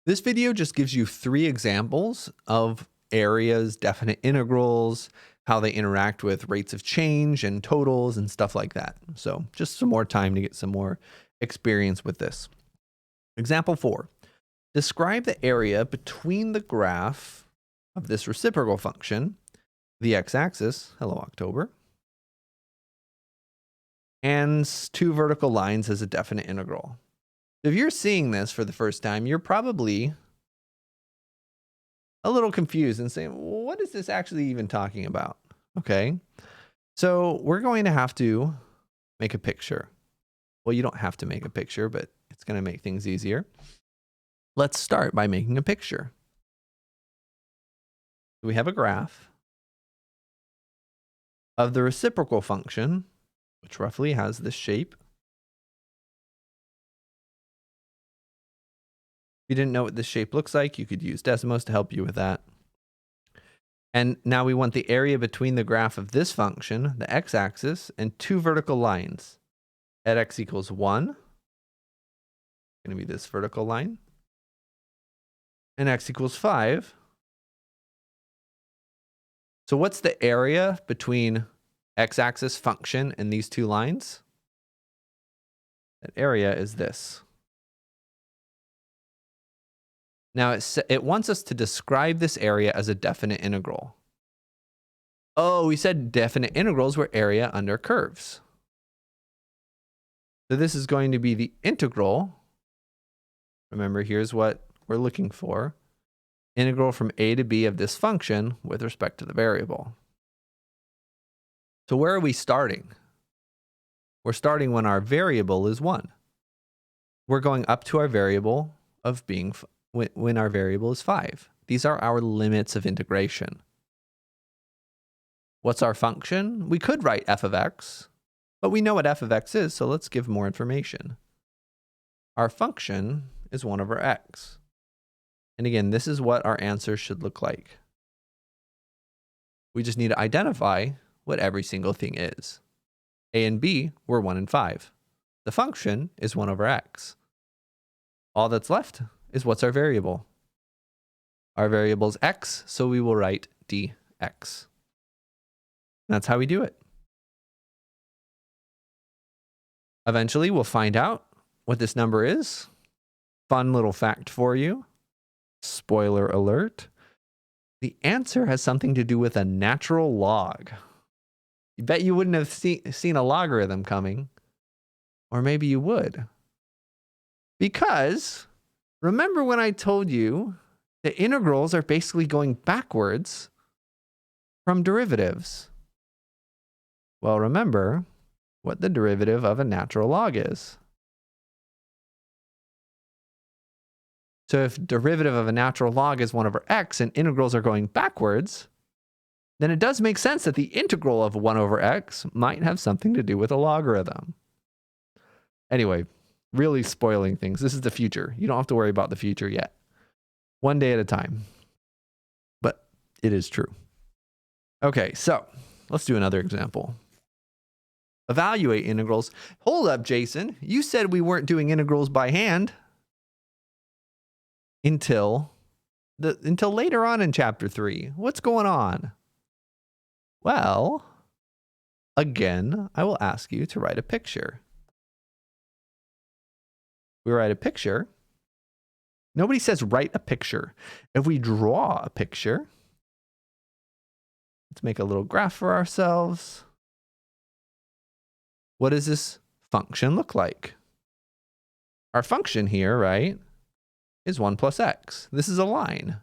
This video just gives you 3 examples of areas, definite integrals, how they interact with rates of change and totals and stuff like that. So just some more time to get some more experience with this. Example 4. Describe the area between the graph of this reciprocal function, the x-axis, hello October, and 2 vertical lines as a definite integral. If you're seeing this for the first time, you're probably a little confused and saying, well, what is this actually even talking about? Okay, so we're going to have to make a picture. Well, you don't have to make a picture, but it's going to make things easier. Let's start by making a picture. We have a graph of the reciprocal function, which roughly has this shape. If you didn't know what this shape looks like, you could use Desmos to help you with that. And now we want the area between the graph of this function, the x-axis, and 2 vertical lines. At x equals 1, going to be this vertical line. And x equals 5. So what's the area between x-axis function and these 2 lines? That area is this. Now it wants us to describe this area as a definite integral. Oh, we said definite integrals were area under curves. So this is going to be the integral. Remember, here's what we're looking for. Integral from a to b of this function with respect to the variable. So where are we starting? We're starting when our variable is 1. We're going up to our variable of being when our variable is 5. These are our limits of integration. What's our function? We could write f of x, but we know what f of x is, so let's give more information. Our function is 1 over x. And again, this is what our answer should look like. We just need to identify what every single thing is. A and b were 1 and 5. The function is 1 over x. All that's left is what's our variable. Our variable is x, so we will write dx. That's how we do it. Eventually, we'll find out what this number is. Fun little fact for you. Spoiler alert. The answer has something to do with a natural log. You bet you wouldn't have seen a logarithm coming. Or maybe you would. Because remember when I told you that integrals are basically going backwards from derivatives? Well, remember what the derivative of a natural log is. So if derivative of a natural log is 1 over x and integrals are going backwards, then it does make sense that the integral of 1 over x might have something to do with a logarithm. Anyway, really spoiling things. This is the future. You don't have to worry about the future yet. One day at a time. But it is true. Okay, so let's do another example. Evaluate integrals. Hold up, Jason. You said we weren't doing integrals by hand until later on in chapter 3. What's going on? Well, again, I will ask you to write a picture. We write a picture. Nobody says write a picture. If we draw a picture, let's make a little graph for ourselves. What does this function look like? Our function here, right, is 1 plus x. This is a line.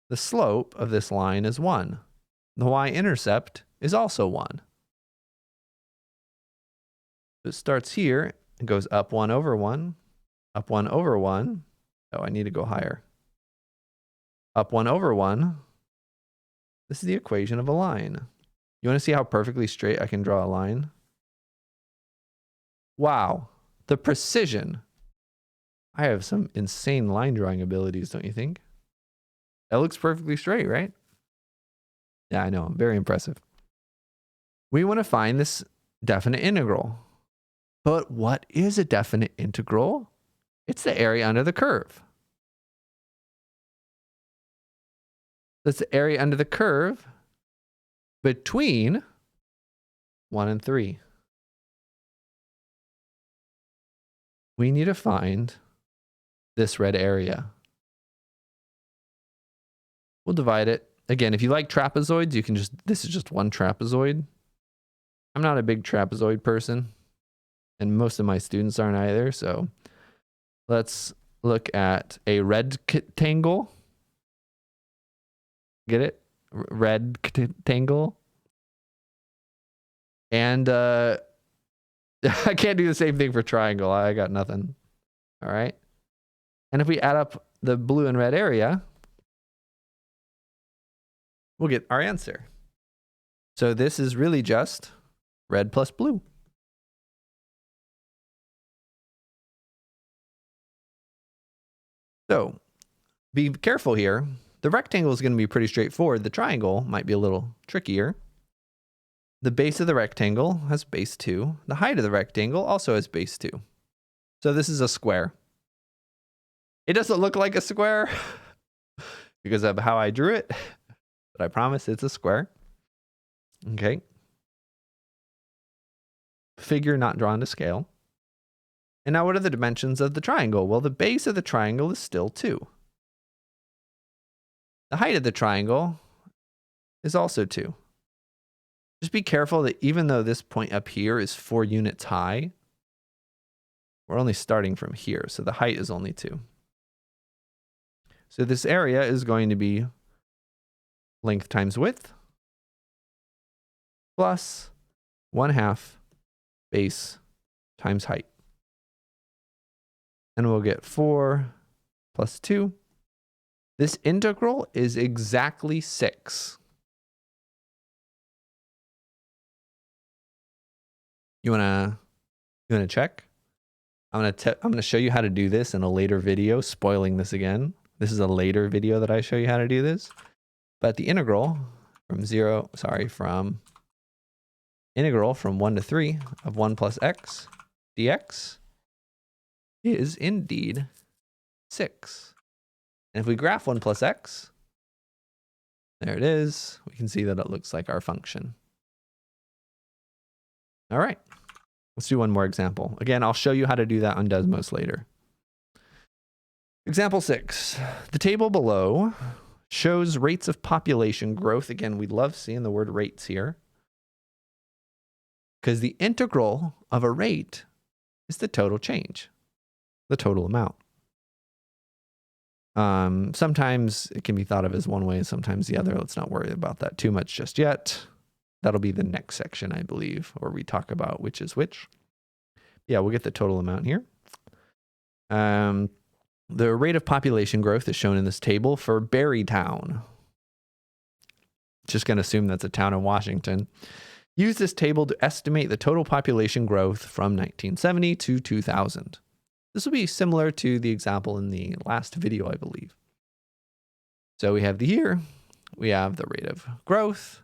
The slope of this line is 1. The y-intercept is also 1. It starts here and goes up 1 over 1, up 1 over 1. Oh, I need to go higher. Up 1 over 1. This is the equation of a line. You want to see how perfectly straight I can draw a line? Wow, the precision. I have some insane line drawing abilities, don't you think? That looks perfectly straight, right? Yeah, I know, very impressive. We want to find this definite integral. But what is a definite integral? It's the area under the curve. That's the area under the curve between 1 and 3. We need to find this red area. We'll divide it. Again, if you like trapezoids, you can just, this is just one trapezoid. I'm not a big trapezoid person, and most of my students aren't either. So let's look at a rectangle. Get it? Rectangle. And I can't do the same thing for triangle. I got nothing. All right. And if we add up the blue and red area, we'll get our answer. So this is really just red plus blue. So be careful here. The rectangle is going to be pretty straightforward. The triangle might be a little trickier. The base of the rectangle has base 2. The height of the rectangle also has base 2. So this is a square. It doesn't look like a square because of how I drew it, but I promise it's a square. Okay. Figure not drawn to scale. And now what are the dimensions of the triangle? Well, the base of the triangle is still 2. The height of the triangle is also 2. Just be careful that even though this point up here is 4 units high, we're only starting from here, so the height is only 2. So this area is going to be length times width plus 1/2 base times height. And we'll get 4 plus 2. This integral is exactly 6. You wanna check? I'm gonna show you how to do this in a later video, spoiling this again. This is a later video that I show you how to do this. But the integral from integral from 1 to 3 of 1 plus x dx is indeed 6. And if we graph 1 plus x, there it is. We can see that it looks like our function. All right, let's do one more example. Again, I'll show you how to do that on Desmos later. Example 6. The table below shows rates of population growth. Again, we love seeing the word rates here, because the integral of a rate is the total change, the total amount. Sometimes it can be thought of as one way and sometimes the other. Let's not worry about that too much just yet. That'll be the next section, I believe, where we talk about which is which. Yeah, we'll get the total amount here. The rate of population growth is shown in this table for Barrytown. Just going to assume that's a town in Washington. Use this table to estimate the total population growth from 1970 to 2000. This will be similar to the example in the last video, I believe. So we have the year, we have the rate of growth,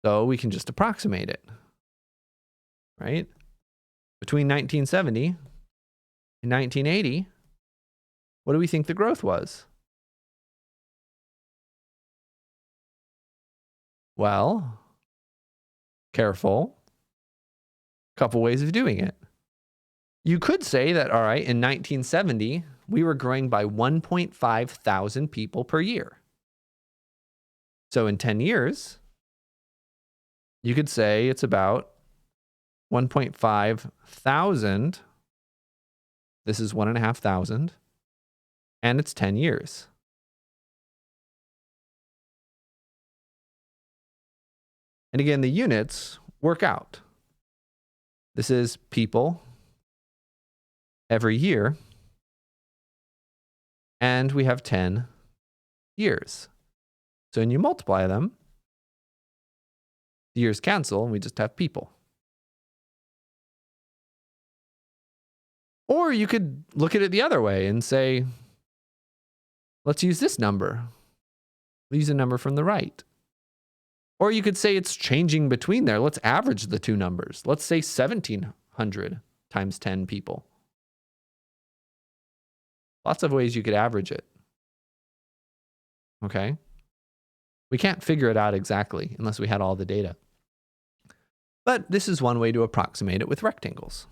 so we can just approximate it, right? Between 1970 and 1980, what do we think the growth was? Well, careful. Couple ways of doing it. You could say that, all right, in 1970, we were growing by 1.5 thousand people per year. So in 10 years, you could say it's about 1.5 thousand. This is 1.5 thousand. And it's 10 years. And again, the units work out. This is people every year. And we have 10 years. So when you multiply them, the years cancel and we just have people. Or you could look at it the other way and say, let's use this number. We'll use a number from the right. Or you could say it's changing between there. Let's average the two numbers. Let's say 1,700 times 10 people. Lots of ways you could average it. Okay. We can't figure it out exactly unless we had all the data. But this is one way to approximate it with rectangles.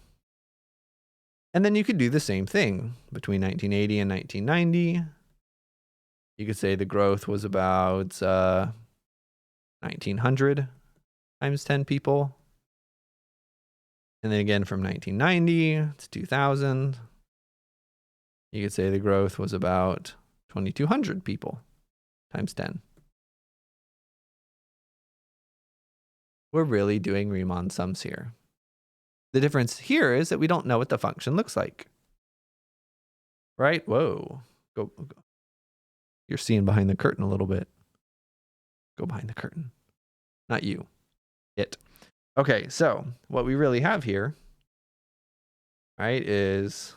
And then you could do the same thing between 1980 and 1990. You could say the growth was about 1900 times 10 people. And then again from 1990 to 2000, you could say the growth was about 2200 people times 10. We're really doing Riemann sums here. The difference here is that we don't know what the function looks like. Right? Whoa. Go. You're seeing behind the curtain a little bit. Go behind the curtain. Not you. It. Okay, so what we really have here, right, is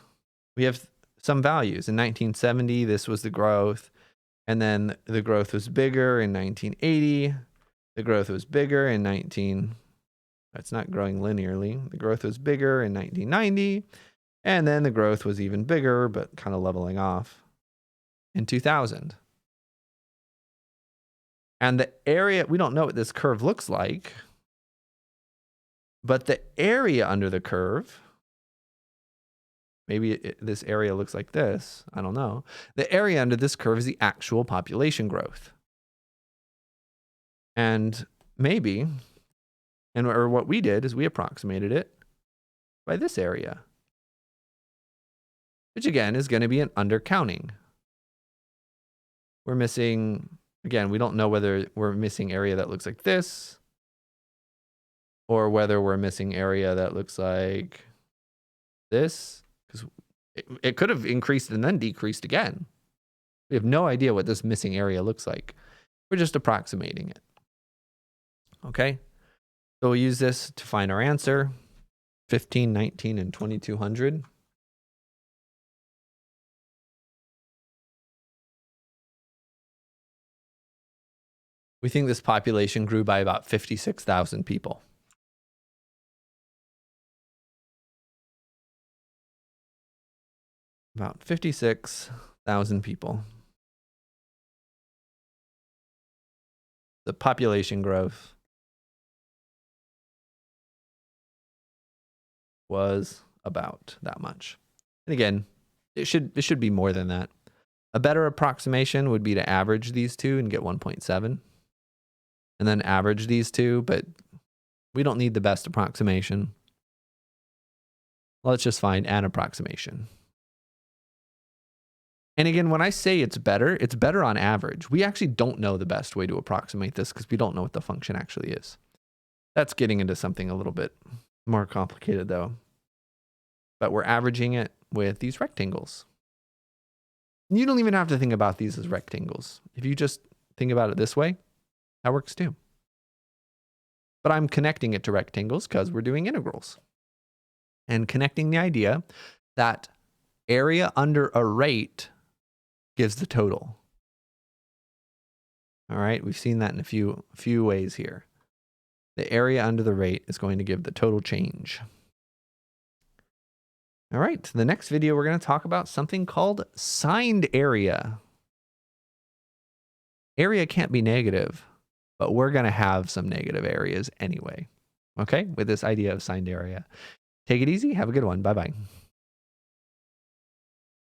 we have some values. In 1970, this was the growth. And then the growth was bigger in 1980. The growth was bigger in it's not growing linearly. The growth was bigger in 1990. And then the growth was even bigger, but kind of leveling off in 2000. And the area, we don't know what this curve looks like, but the area under the curve, maybe this area looks like this. I don't know. The area under this curve is the actual population growth. And maybe, or what we did is we approximated it by this area, which again is going to be an undercounting. We're missing, again, we don't know whether we're missing area that looks like this or whether we're missing area that looks like this, because it could have increased and then decreased again. We have no idea what this missing area looks like. We're just approximating it. Okay, so we'll use this to find our answer, 15, 19, and 2200. We think this population grew by about 56,000 people. About 56,000 people. The population growth was about that much. And again, it should be more than that. A better approximation would be to average these two and get 1.7. And then average these two, but we don't need the best approximation. Let's just find an approximation. And again, when I say it's better on average. We actually don't know the best way to approximate this because we don't know what the function actually is. That's getting into something a little bit more complicated though. But we're averaging it with these rectangles. You don't even have to think about these as rectangles. If you just think about it this way, that works too. But I'm connecting it to rectangles because we're doing integrals. And connecting the idea that area under a rate gives the total. All right, we've seen that in a few ways here. The area under the rate is going to give the total change. All right, the next video we're going to talk about something called signed area. Area can't be negative, but we're going to have some negative areas anyway. Okay, with this idea of signed area. Take it easy. Have a good one. Bye-bye.